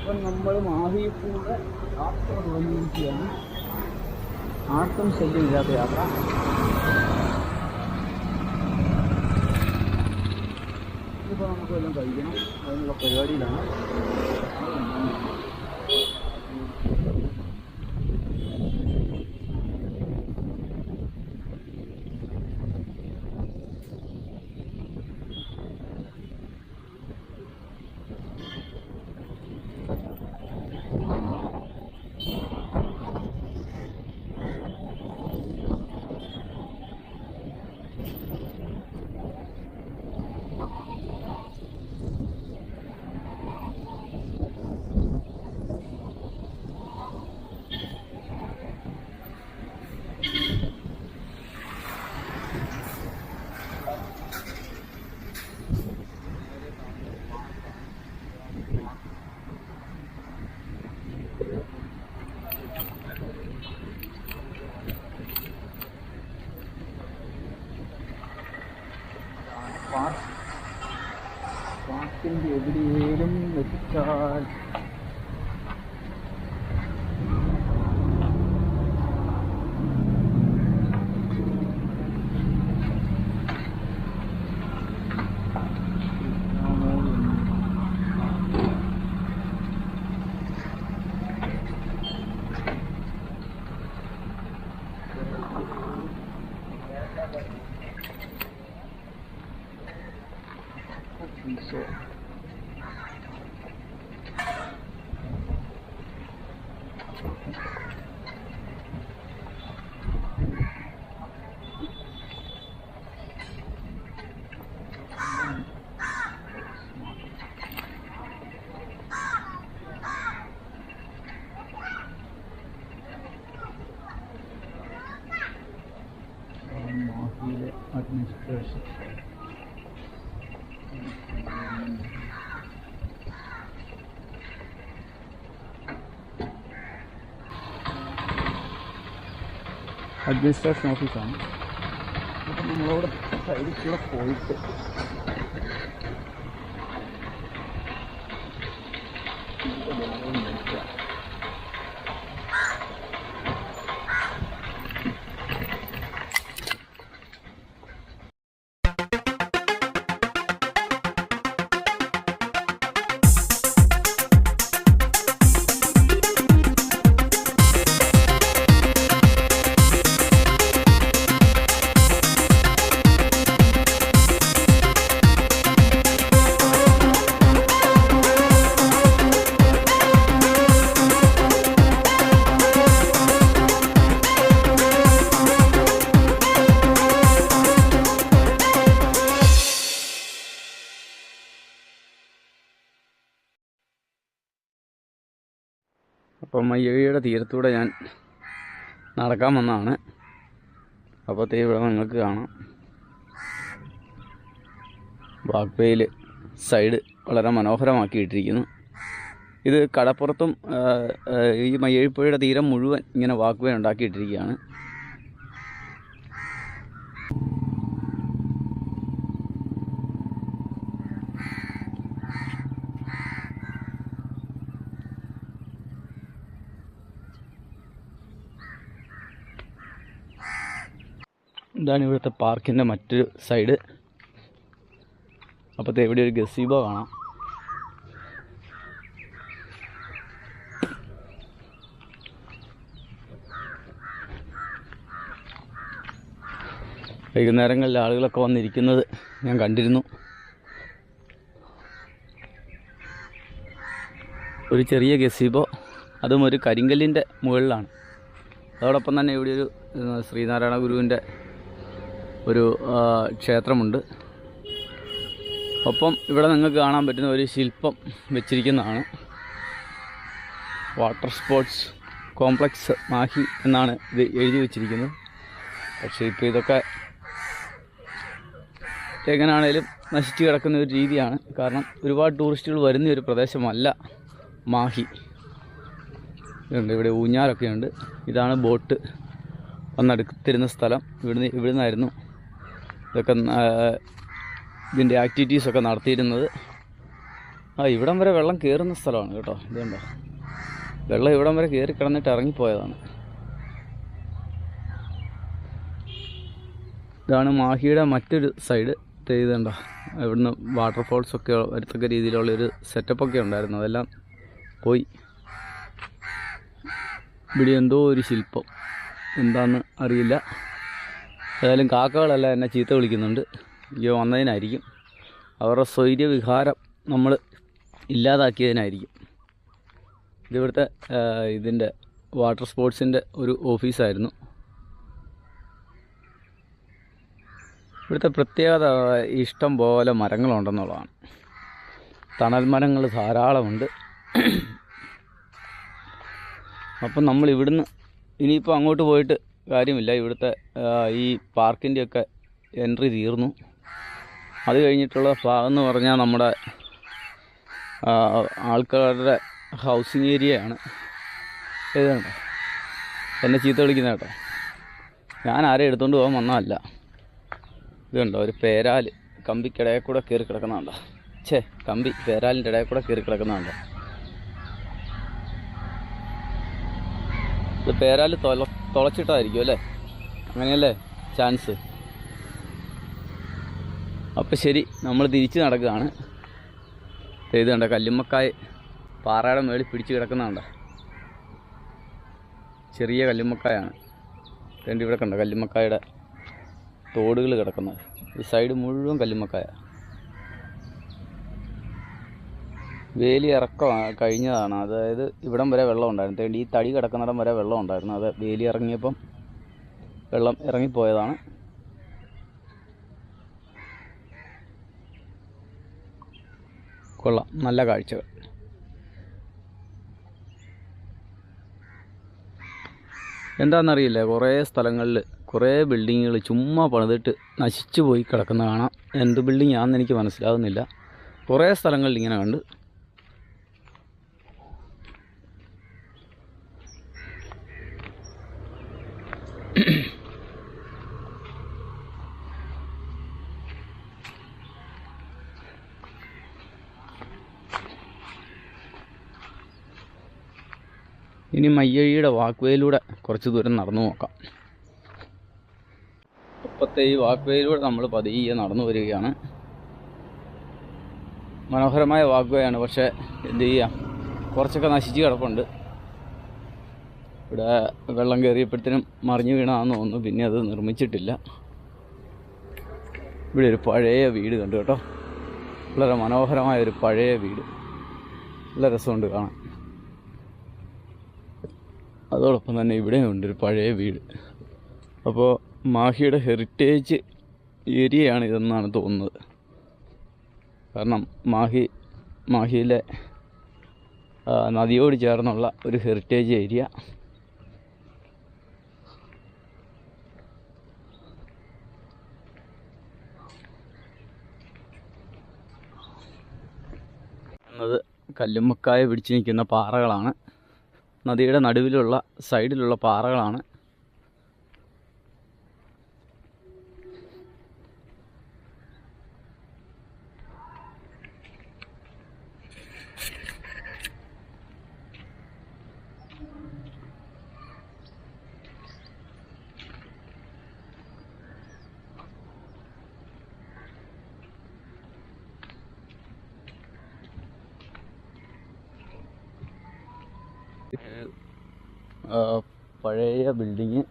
അപ്പം നമ്മൾ മാഹിയിൽ കൂടെ യാത്ര തുടങ്ങിയിരിക്കുകയാണ്. ആർക്കും ശല്യമില്ലാത്ത യാത്ര. ഇതിപ്പോൾ നമുക്ക് എല്ലാം കഴിക്കണം, അതിനുള്ള പരിപാടിയിലാണ്. പാർക്കിൻ്റെ എവിടെയേലും വെച്ചാൽ so administration. അഡ്മിനിസ്ട്രേഷൻ ഓഫീസാണ്. അപ്പം നമ്മളവിടെ സൈഡിൽ കൂടെ പോയിട്ട് അപ്പം മയ്യഴിയുടെ തീരത്തൂടെ ഞാൻ നടക്കാൻ വന്നതാണ്. അപ്പോൾ ഇവിടെ നിങ്ങൾക്ക് കാണാം വാക്ക് വേയിൽ സൈഡ് വളരെ മനോഹരമാക്കിയിട്ടിരിക്കുന്നു. ഇത് കടപ്പുറത്തും ഈ മയ്യഴിപ്പുഴയുടെ തീരം മുഴുവൻ ഇങ്ങനെ വാക്ക് വേ ഉണ്ടാക്കിയിട്ടിരിക്കുകയാണ്. ഇതാണ് ഇവിടുത്തെ പാർക്കിൻ്റെ മറ്റൊരു സൈഡ്. അപ്പോഴത്തെ ഇവിടെ ഒരു ഗസീബോ കാണാം. വൈകുന്നേരങ്ങളിൽ ആളുകളൊക്കെ വന്നിരിക്കുന്നത് ഞാൻ കണ്ടിരുന്നു. ഒരു ചെറിയ ഗസീബോ, അതും ഒരു കരിങ്കല്ലിൻ്റെ മുകളിലാണ്. അതോടൊപ്പം തന്നെ ഇവിടെ ഒരു ശ്രീനാരായണ ഗുരുവിൻ്റെ ഒരു ക്ഷേത്രമുണ്ട്. ഒപ്പം ഇവിടെ നിങ്ങൾക്ക് കാണാൻ പറ്റുന്ന ഒരു ശില്പം വെച്ചിരിക്കുന്നതാണ്. വാട്ടർ സ്പോർട്സ് കോംപ്ലക്സ് മാഹി എന്നാണ് ഇത് എഴുതി വച്ചിരിക്കുന്നത്. പക്ഷേ ഇപ്പോൾ ഇതൊക്കെ എങ്ങനെയാണേലും നശിച്ചു കിടക്കുന്ന ഒരു രീതിയാണ്. കാരണം ഒരുപാട് ടൂറിസ്റ്റുകൾ വരുന്ന ഒരു പ്രദേശമല്ല മാഹി. ഇവിടെ ഊഞ്ഞാലൊക്കെ ഉണ്ട്. ഇതാണ് ബോട്ട് വന്നെടുത്തിരുന്ന സ്ഥലം. ഇവിടുന്നായിരുന്നു ഇതൊക്കെ ഇതിൻ്റെ ആക്ടിവിറ്റീസൊക്കെ നടത്തിയിരുന്നത്. ഇവിടം വരെ വെള്ളം കയറുന്ന സ്ഥലമാണ് കേട്ടോ. ഇതുണ്ടോ, വെള്ളം ഇവിടം വരെ കയറി കിടന്നിട്ട് ഇറങ്ങിപ്പോയതാണ്. ഇതാണ് മാഹിയുടെ മറ്റൊരു സൈഡ്. ഇതുണ്ടോ, ഇവിടുന്ന് വാട്ടർഫോൾസൊക്കെ വരത്തക്ക രീതിയിലുള്ളൊരു സെറ്റപ്പൊക്കെ ഉണ്ടായിരുന്നു, അതെല്ലാം പോയി. ഇവിടെ എന്തോ ഒരു ശില്പം, എന്താണെന്ന് അറിയില്ല. ഏതായാലും കാക്കകളെല്ലാം എന്നെ ചീത്ത വിളിക്കുന്നുണ്ട്. അയ്യോ വന്നതിനായിരിക്കും, അവരുടെ സ്വൈര്യവിഹാരം നമ്മൾ ഇല്ലാതാക്കിയതിനായിരിക്കും. ഇതിവിടുത്തെ ഇതിൻ്റെ വാട്ടർ സ്പോർട്സിൻ്റെ ഒരു ഓഫീസായിരുന്നു. ഇവിടുത്തെ പ്രത്യേകത ഇഷ്ടം പോലെ മരങ്ങളുണ്ടെന്നുള്ളതാണ്. തണൽ മരങ്ങൾ ധാരാളമുണ്ട്. അപ്പം നമ്മൾ ഇവിടുന്ന് ഇനിയിപ്പോൾ അങ്ങോട്ട് പോയിട്ട് കാര്യമില്ല. ഇവിടുത്തെ ഈ പാർക്കിൻ്റെയൊക്കെ എൻട്രി തീർന്നു. അത് കഴിഞ്ഞിട്ടുള്ള ഭാഗം എന്ന് പറഞ്ഞാൽ നമ്മുടെ ആൾക്കാരുടെ ഹൗസിങ് ഏരിയയാണ്. ഏതാണ്ടോ എന്നെ ചീത്ത വിളിക്കുന്ന കേട്ടോ. ഞാൻ ആരെയും എടുത്തുകൊണ്ട് പോകാൻ വന്നതല്ല. ഇതുണ്ടോ, ഒരു പേരാൽ കമ്പിക്കിടയിൽ കൂടെ കയറി കിടക്കുന്നുണ്ടോ? കമ്പി പേരാലിൻ്റെ ഇടയിൽ കൂടെ കയറി കിടക്കുന്നുണ്ടോ? ഇത് പേരാൽ തുളച്ചിട്ടായിരിക്കും അല്ലേ? അങ്ങനെയല്ലേ ചാൻസ്. അപ്പം ശരി, നമ്മൾ തിരിച്ച് നടക്കുകയാണ്. ഇത് കണ്ടോ, കല്ലുമ്മക്കായ് പാറയുടെ മേളിൽ പിടിച്ച് കിടക്കുന്നുണ്ടോ? ചെറിയ കല്ലുമ്മക്കായാണ്. രണ്ട് ഇവിടെ കണ്ടോ കല്ലുമ്മക്കായുടെ തോടുകൾ കിടക്കുന്നത്. ഈ സൈഡ് മുഴുവൻ കല്ലുമ്മക്കായ. വേലി ഇറക്കം കഴിഞ്ഞതാണ്. അതായത് ഇവിടം വരെ വെള്ളം ഉണ്ടായിരുന്നു. ഈ തടി കിടക്കുന്നിടം വരെ വെള്ളം ഉണ്ടായിരുന്നു. അത് വേലി ഇറങ്ങിയപ്പം വെള്ളം ഇറങ്ങിപ്പോയതാണ്. കൊള്ളാം, നല്ല കാഴ്ചകൾ. എന്താണെന്നറിയില്ല, കുറേ സ്ഥലങ്ങളിൽ കുറേ ബിൽഡിങ്ങുകൾ ചുമ്മാ പണിതിട്ട് നശിച്ചു പോയി കിടക്കുന്ന കാണാം. എന്ത് ബിൽഡിംഗ് ആണെന്ന് എനിക്ക് മനസ്സിലാകുന്നില്ല. കുറേ സ്ഥലങ്ങളിൽ ഇങ്ങനെ കണ്ട്. ഇനി മയ്യഴിയുടെ വാക്ക്വേയിലൂടെ കുറച്ച് ദൂരം നടന്നു നോക്കാം. ഇപ്പോഴത്തെ ഈ വാക്ക്വേയിലൂടെ നമ്മൾ പതിയെ നടന്നു വരികയാണ്. മനോഹരമായ വാക്ക്വേയാണ്, പക്ഷേ എന്ത് ചെയ്യാം, കുറച്ചൊക്കെ നശിച്ച് കിടപ്പുണ്ട്. ഇവിടെ വെള്ളം കയറിയപ്പോഴത്തേനും മറിഞ്ഞു വീണാന്ന് തോന്നുന്നു. പിന്നെ അത് നിർമ്മിച്ചിട്ടില്ല. ഇവിടെ ഒരു പഴയ വീട് കണ്ടു കേട്ടോ. വളരെ മനോഹരമായ ഒരു പഴയ വീട്, നല്ല രസമുണ്ട് കാണാൻ. അതോടൊപ്പം തന്നെ ഇവിടെയുണ്ട് ഒരു പഴയ വീട്. അപ്പോൾ മാഹിയുടെ ഹെറിറ്റേജ് ഏരിയയാണ് ഇതെന്നാണ് തോന്നുന്നത്. കാരണം മാഹിയിലെ നദിയോട് ചേർന്നുള്ള ഒരു ഹെറിറ്റേജ് ഏരിയ. എന്നത് കല്ലുമ്മക്കായ പിടിച്ച് നിൽക്കുന്ന പാറകളാണ്. നദിയുടെ നടുവിലുള്ള സൈഡിലുള്ള പാറകളാണ്. പഴയ ബിൽഡിങ്,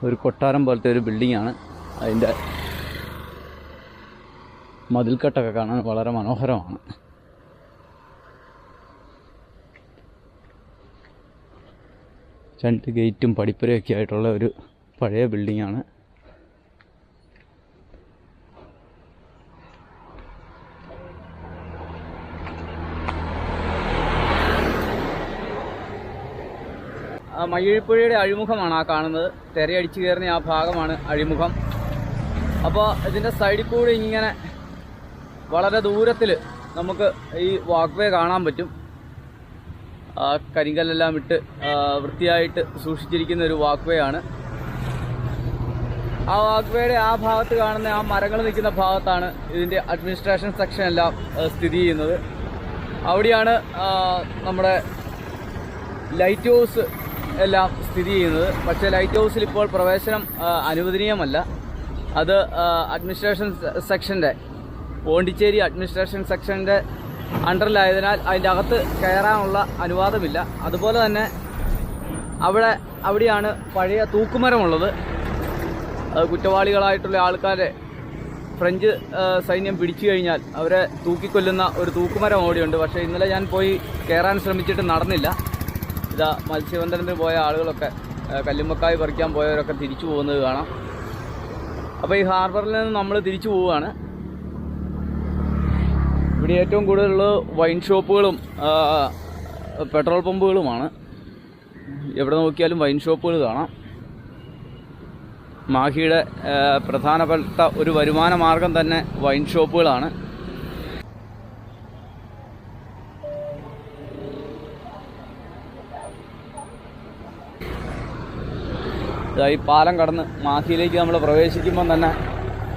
ഒരു കൊട്ടാരം പോലത്തെ ഒരു ബിൽഡിങ്ങാണ്. അതിൻ്റെ മതിൽക്കെട്ടൊക്കെ കാണാൻ വളരെ മനോഹരമാണ്. രണ്ട് ഗേറ്റും പടിപ്പുരയൊക്കെ ആയിട്ടുള്ള ഒരു പഴയ ബിൽഡിങ്ങാണ്. മയ്യഴിപ്പുഴയുടെ അഴിമുഖമാണ് ആ കാണുന്നത്. തിരയടിച്ച് കയറുന്ന ആ ഭാഗമാണ് അഴിമുഖം. അപ്പോൾ ഇതിൻ്റെ സൈഡിൽ കൂടി ഇങ്ങനെ വളരെ ദൂരത്തിൽ നമുക്ക് ഈ വാക്ക്വേ കാണാൻ പറ്റും. കരിങ്കല്ലെല്ലാം ഇട്ട് വൃത്തിയായിട്ട് സൂക്ഷിച്ചിരിക്കുന്ന ഒരു വാക്ക്വേ ആണ്. ആ വാക്ക് വേയുടെ ആ ഭാഗത്ത് കാണുന്ന ആ മരങ്ങൾ നിൽക്കുന്ന ഭാഗത്താണ് ഇതിൻ്റെ അഡ്മിനിസ്ട്രേഷൻ സെക്ഷൻ എല്ലാം സ്ഥിതി ചെയ്യുന്നത്. അവിടെയാണ് നമ്മുടെ ലൈറ്റ് ഹൗസ് എല്ലാം സ്ഥിതി ചെയ്യുന്നത്. പക്ഷേ ലൈറ്റ് ഹൗസിൽ ഇപ്പോൾ പ്രവേശനം അനുവദനീയമല്ല. അത് അഡ്മിനിസ്ട്രേഷൻ സെക്ഷൻ്റെ, പോണ്ടിച്ചേരി അഡ്മിനിസ്ട്രേഷൻ സെക്ഷൻ്റെ അണ്ടറിലായതിനാൽ അതിൻ്റെ അകത്ത് കയറാനുള്ള അനുവാദമില്ല. അതുപോലെ തന്നെ അവിടെയാണ് പഴയ തൂക്കുമരമുള്ളത്. കുറ്റവാളികളായിട്ടുള്ള ആൾക്കാരെ ഫ്രഞ്ച് സൈന്യം പിടിച്ചു കഴിഞ്ഞാൽ അവരെ തൂക്കിക്കൊല്ലുന്ന ഒരു തൂക്കുമരം അവിടെയുണ്ട്. പക്ഷേ ഇന്നലെ ഞാൻ പോയി കയറാൻ ശ്രമിച്ചിട്ട് നടന്നില്ല. ഇതാ മത്സ്യബന്ധനത്തിന് പോയ ആളുകളൊക്കെ, കല്ലുമ്മക്കായ് പറിക്കാൻ പോയവരൊക്കെ തിരിച്ചു പോകുന്നത് കാണാം. അപ്പോൾ ഈ ഹാർബറിൽ നിന്ന് നമ്മൾ തിരിച്ചു പോവുകയാണ്. ഇവിടെ ഏറ്റവും കൂടുതലുള്ളത് വൈൻ ഷോപ്പുകളും പെട്രോൾ പമ്പുകളുമാണ്. എവിടെ നോക്കിയാലും വൈൻ ഷോപ്പുകൾ കാണാം. മാഹിയുടെ പ്രധാനപ്പെട്ട ഒരു വരുമാന മാർഗം തന്നെ വൈൻ ഷോപ്പുകളാണ്. ഈ പാലം കടന്ന് മാഹിയിലേക്ക് നമ്മൾ പ്രവേശിക്കുമ്പം തന്നെ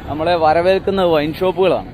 നമ്മളെ വരവേൽക്കുന്ന വൈൻ ഷോപ്പുകളാണ്.